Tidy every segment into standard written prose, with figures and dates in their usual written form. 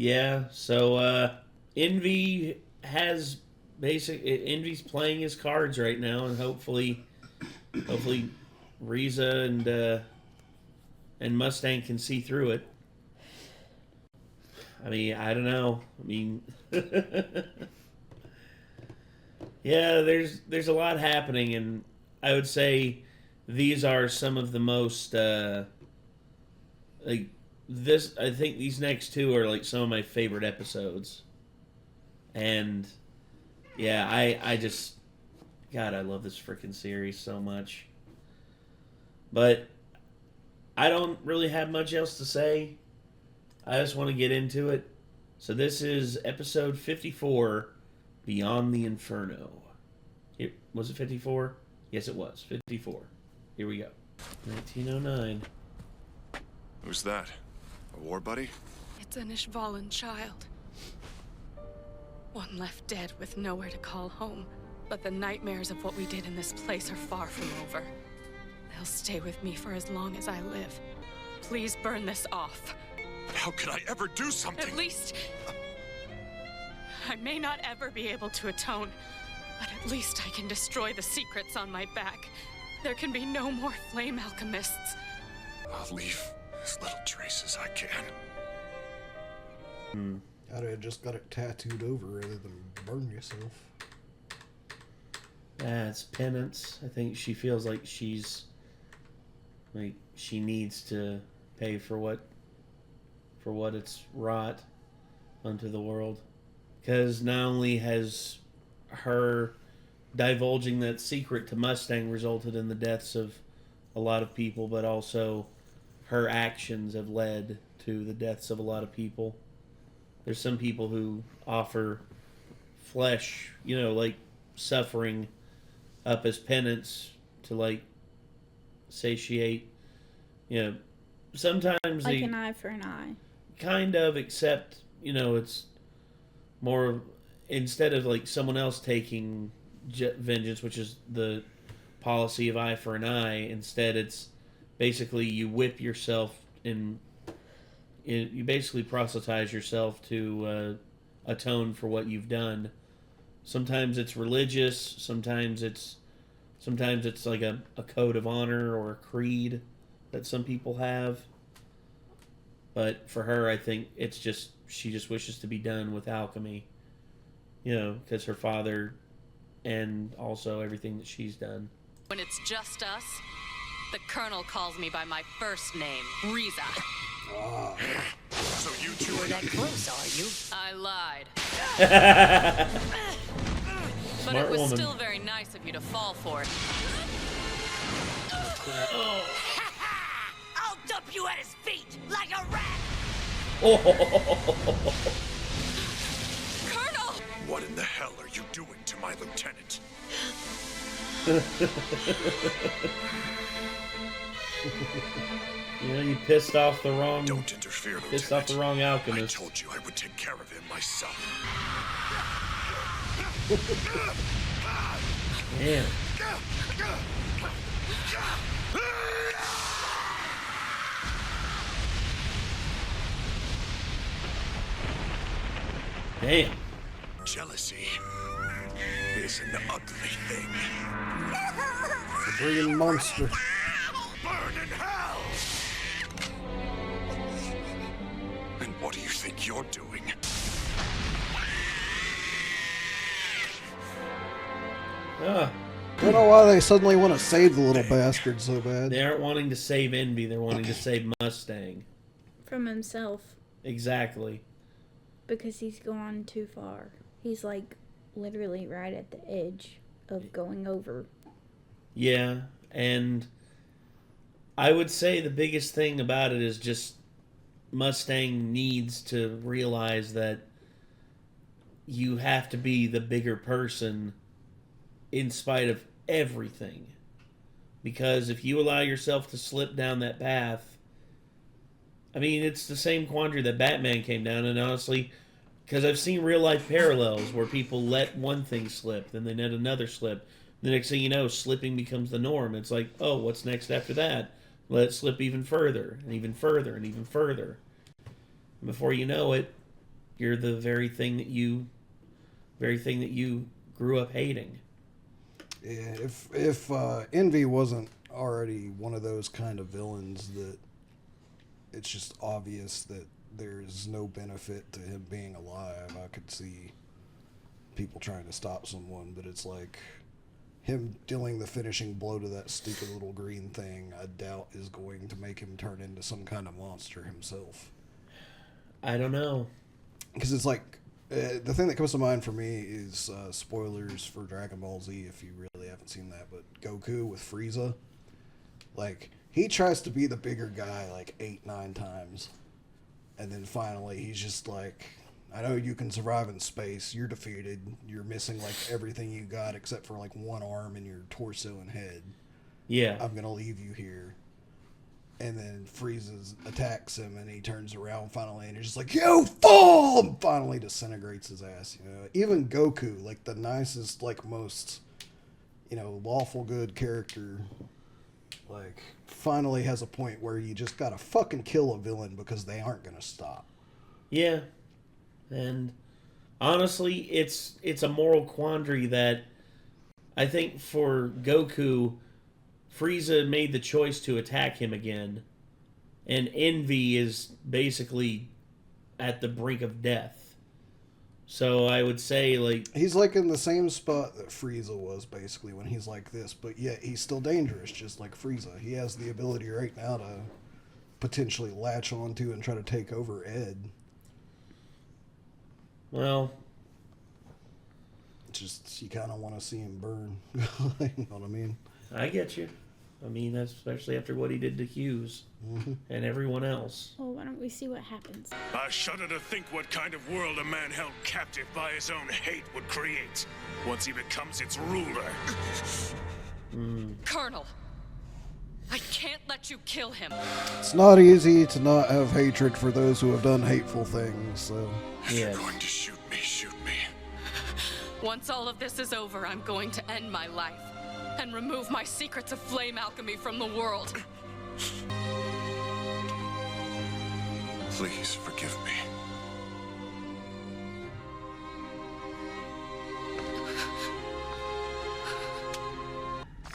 Yeah, so Envy's playing his cards right now, and hopefully Riza and Mustang can see through it. I mean, I don't know. I mean, yeah, there's a lot happening, and I would say these are some of the most like this. I think these next two are like some of my favorite episodes, and yeah, I just God, I love this freaking series so much. But I don't really have much else to say. I just want to get into it. So this is episode 54, Beyond the Inferno. Was it 54? Yes, it was. 54. Here we go. 1909. Who's that? A war buddy? It's an Ishvalan child. One left dead with nowhere to call home. But the nightmares of what we did in this place are far from over. They'll stay with me for as long as I live. Please burn this off. But how could I ever do something? At least... I may not ever be able to atone, but at least I can destroy the secrets on my back. There can be no more flame alchemists. I'll leave as little trace as I can. I'd have just got it tattooed over rather than burn yourself. It's penance. I think she feels like she needs to pay for what it's wrought unto the world. Because not only has her divulging that secret to Mustang resulted in the deaths of a lot of people, but also her actions have led to the deaths of a lot of people. There's some people who offer flesh, like suffering up as penance to like satiate. Sometimes like an eye for an eye. Kind of, except it's more instead of like someone else taking vengeance, which is the policy of eye for an eye. Instead, it's basically you whip yourself and you basically proselytize yourself to atone for what you've done. Sometimes it's religious. Sometimes it's like a code of honor or a creed that some people have. But for her, I think it's just she just wishes to be done with alchemy. Because her father and also everything that she's done. When it's just us, the Colonel calls me by my first name, Riza. So you two are that close, are you? I lied. But Smart it was woman. still very nice of you to fall for it. I'll dump you at his feet like a rat! Colonel! What in the hell are you doing to my lieutenant? You pissed off the wrong. Don't interfere, Lieutenant. Pissed off the wrong I alchemist. told you I would take care of him myself. Damn. Damn. Jealousy is an ugly thing. The green monster. Burn in hell! And what do you think you're doing? Ah, I don't know why they suddenly want to save the little bastard so bad. they aren't wanting to save Envy. They're wanting to save Mustang. From himself. Exactly. Because he's gone too far. He's like literally right at the edge of going over. Yeah, and I would say the biggest thing about it is just Mustang needs to realize that you have to be the bigger person in spite of everything. Because if you allow yourself to slip down that path, I mean, it's the same quandary that Batman came down, and honestly, because I've seen real life parallels where people let one thing slip, then they let another slip. The next thing you know, slipping becomes the norm. It's like, oh, what's next after that? Let it slip even further, and even further, and even further. And before you know it, you're the very thing that you grew up hating. Yeah, if Envy wasn't already one of those kind of villains that it's just obvious that there's no benefit to him being alive, I could see people trying to stop someone, but it's like him dealing the finishing blow to that stupid little green thing, I doubt is going to make him turn into some kind of monster himself. I don't know. Because it's like, the thing that comes to mind for me is spoilers for Dragon Ball Z if you really haven't seen that, but Goku with Frieza, like, he tries to be the bigger guy like 8-9 times, and then finally he's just like, I know you can survive in space, you're defeated, you're missing like everything you got except for like one arm and your torso and head. Yeah. I'm gonna leave you here. And then Frieza attacks him, and he turns around finally, and he's just like, "You fool!" And finally disintegrates his ass. You know, even Goku, like the nicest, like most, lawful good character, like finally has a point where you just gotta fucking kill a villain because they aren't gonna stop. Yeah, and honestly, it's a moral quandary that I think for Goku, Frieza made the choice to attack him again, and Envy is basically at the brink of death. So I would say, like... He's like in the same spot that Frieza was, basically, when he's like this, but yet he's still dangerous, just like Frieza. He has the ability right now to potentially latch onto and try to take over Ed. Well... Just, you kind of want to see him burn. You know what I mean? I get you. I mean, especially after what he did to Hughes and everyone else. Well, why don't we see what happens? I shudder to think what kind of world a man held captive by his own hate would create once he becomes its ruler. Colonel, I can't let you kill him. It's not easy to not have hatred for those who have done hateful things, so... If you're going to shoot me, shoot me. Once all of this is over, I'm going to end my life and remove my secrets of flame alchemy from the world. Please forgive me.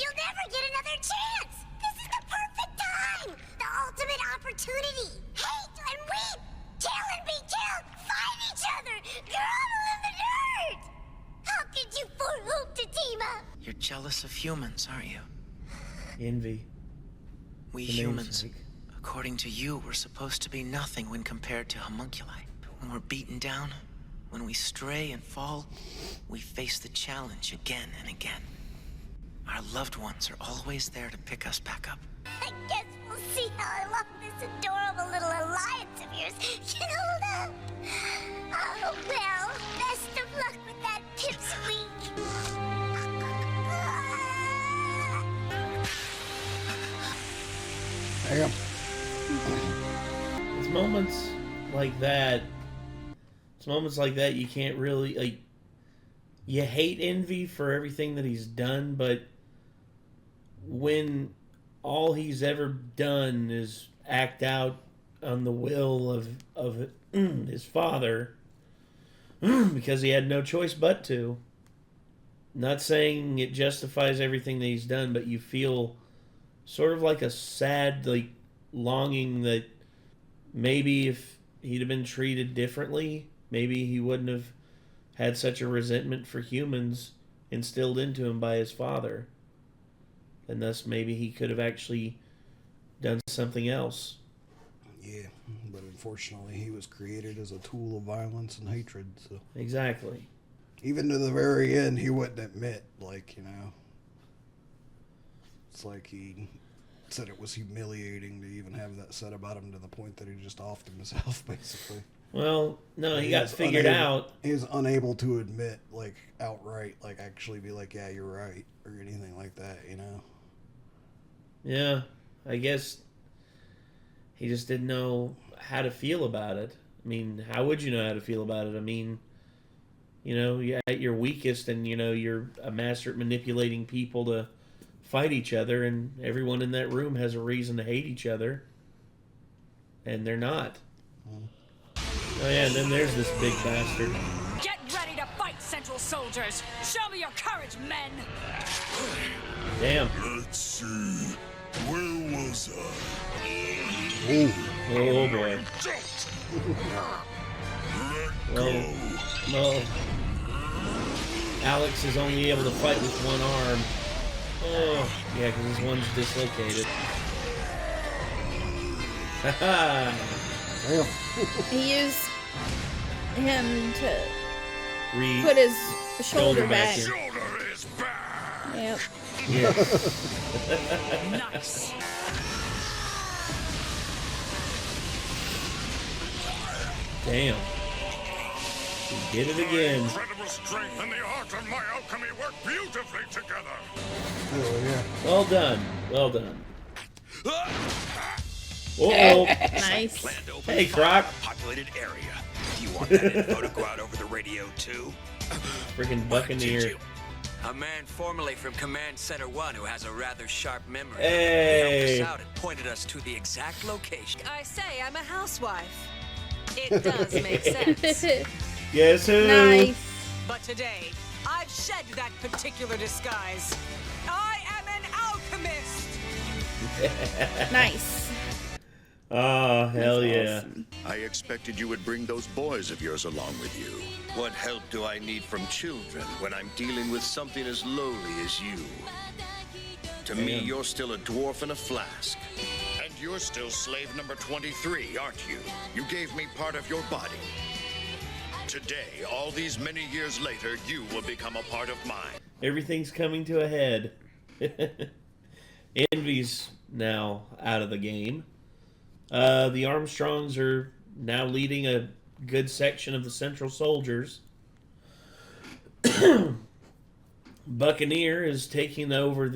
You'll never get another chance! This is the perfect time! The ultimate opportunity! Hate and weep! Kill and be killed! Fight each other! Grovel in the dirt! How could you hope to team up? You're jealous of humans, aren't you? Envy. We The humans, namesake. according to you, we're supposed to be nothing when compared to homunculi. When we're beaten down, when we stray and fall, we face the challenge again and again. Our loved ones are always there to pick us back up. I guess we'll see how long this adorable little alliance of yours can hold up. Oh, well, best of luck with that pipsqueak. Damn. It's moments like that. You can't really, like... You hate Envy for everything that he's done, but when all he's ever done is act out on the will of his father, because he had no choice but to. Not saying it justifies everything that he's done, but you feel sort of like a sad, like, longing that maybe if he'd have been treated differently, maybe he wouldn't have had such a resentment for humans instilled into him by his father. And thus maybe he could have actually done something else. Yeah, but unfortunately he was created as a tool of violence and hatred, so... Exactly. Even to the very end, he wouldn't admit, It's like he said it was humiliating to even have that said about him to the point that he just offed himself, basically. Well, no, he got figured out. He was unable to admit, outright, actually be like, yeah, you're right, or anything like that, Yeah, I guess he just didn't know how to feel about it. I mean, how would you know how to feel about it? I mean, you're at your weakest and, you're a master at manipulating people to fight each other, and everyone in that room has a reason to hate each other, and they're not. Oh yeah, and then there's this big bastard. Get ready to fight, Central Soldiers! Show me your courage, men! Damn. Let's see. Where was I? Oh boy. Well, Alex is only able to fight with one arm. Oh, yeah, because his one's dislocated. Haha. He used him to put his shoulder back. Shoulder is back. Yep. Yeah. Nice! Damn. He did it again. Incredible strength and the art of my alchemy work beautifully together. Oh, yeah. Well done. Well done. Uh-oh. Nice. Hey, Croc. Populated area. Do you want that info to go out over the radio too? Freaking Buccaneer. A man formerly from Command Center 1 who has a rather sharp memory. Hey. He helped us out and pointed us to the exact location. I say I'm a housewife. It does make sense. Guess who? Nice. But today, I've shed that particular disguise. I am an alchemist! Nice. Oh, hell That's yeah. awesome. I expected you would bring those boys of yours along with you. What help do I need from children when I'm dealing with something as lowly as you? To me, you're still a dwarf in a flask. And you're still slave number 23, aren't you? You gave me part of your body. Today, all these many years later, you will become a part of mine. Everything's coming to a head. Envy's now out of the game. The Armstrongs are now leading a good section of the Central Soldiers. Buccaneer is taking over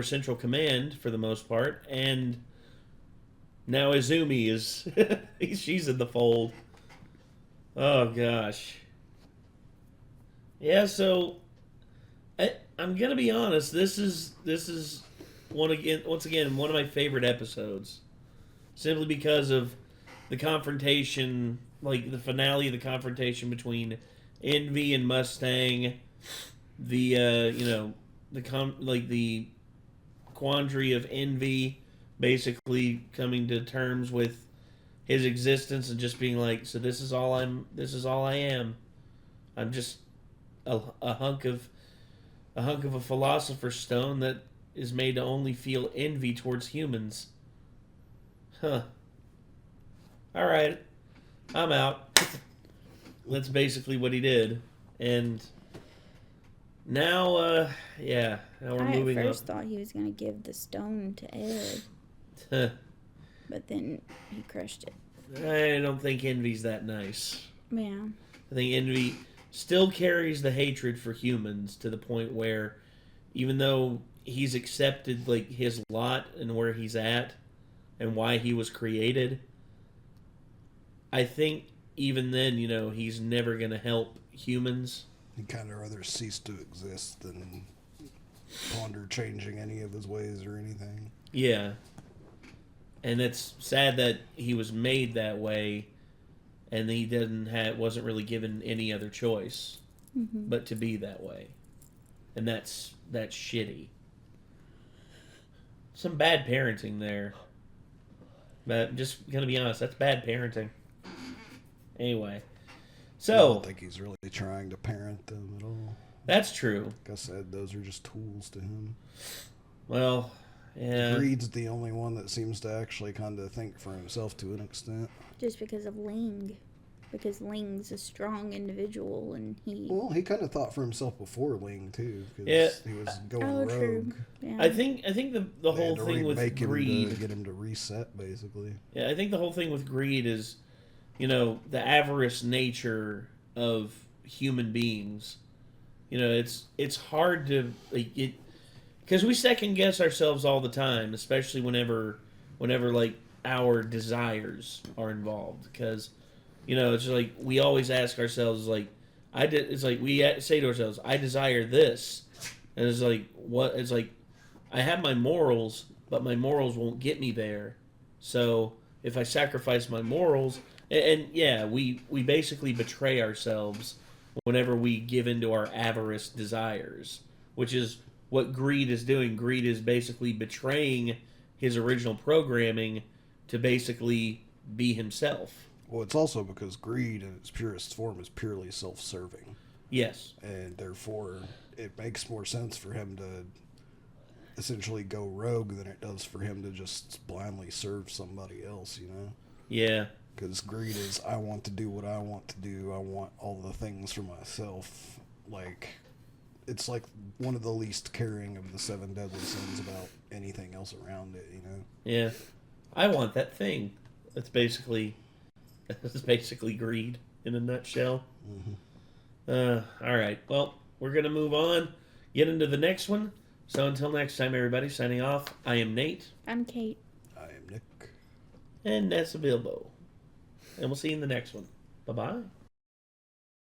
Central Command for the most part, and now Izumi is she's in the fold. Oh gosh. Yeah, so I'm gonna be honest. This is once again one of my favorite episodes, simply because of the confrontation, like the finale of the confrontation between Envy and Mustang. The the quandary of Envy basically coming to terms with his existence and just being like, so this is all I am. I'm just a hunk of a philosopher's stone that is made to only feel envy towards humans. Huh. Alright. I'm out. That's basically what he did. And now, now we're moving I up. at first thought he was going to give the stone to Ed. But then he crushed it. I don't think Envy's that nice. Yeah. I think Envy still carries the hatred for humans to the point where, even though he's accepted like his lot and where he's at and why he was created, I think even then, he's never going to help humans. He'd kind of rather cease to exist than ponder changing any of his ways or anything. Yeah. And it's sad that he was made that way, and he wasn't really given any other choice but to be that way, and that's shitty. Some bad parenting there, but I'm just gonna be honest, that's bad parenting. Anyway, so I don't think he's really trying to parent them at all. That's true. Like I said, those are just tools to him. Well. Yeah. Greed's the only one that seems to actually kind of think for himself to an extent. Just because of Ling. Because Ling's a strong individual and he... Well, he kind of thought for himself before Ling, too. Yeah. He was going rogue. True. Yeah. I think the whole thing with greed... to get him to reset, basically. Yeah, I think the whole thing with greed is, the avarice nature of human beings. It's hard to... Because we second guess ourselves all the time, especially whenever like our desires are involved. Because, it's like we always ask ourselves like, It's like we say to ourselves, I desire this, and it's like what? It's like I have my morals, but my morals won't get me there. So if I sacrifice my morals, And yeah, we basically betray ourselves whenever we give into our avarice desires, which is what greed is doing. Greed is basically betraying his original programming to basically be himself. Well, it's also because greed in its purest form is purely self-serving. Yes. And therefore, it makes more sense for him to essentially go rogue than it does for him to just blindly serve somebody else, you know? Yeah. Because greed is, I want to do what I want to do. I want all the things for myself. Like, it's like one of the least caring of the 7 deadly sins about anything else around it, you know? Yeah. I want that thing. That's basically greed in a nutshell. Mm-hmm. All right. Well, we're going to move on, get into the next one. So until next time, everybody, signing off. I am Nate. I'm Kate. I am Nick. And that's a Bilbo. And we'll see you in the next one. Bye-bye.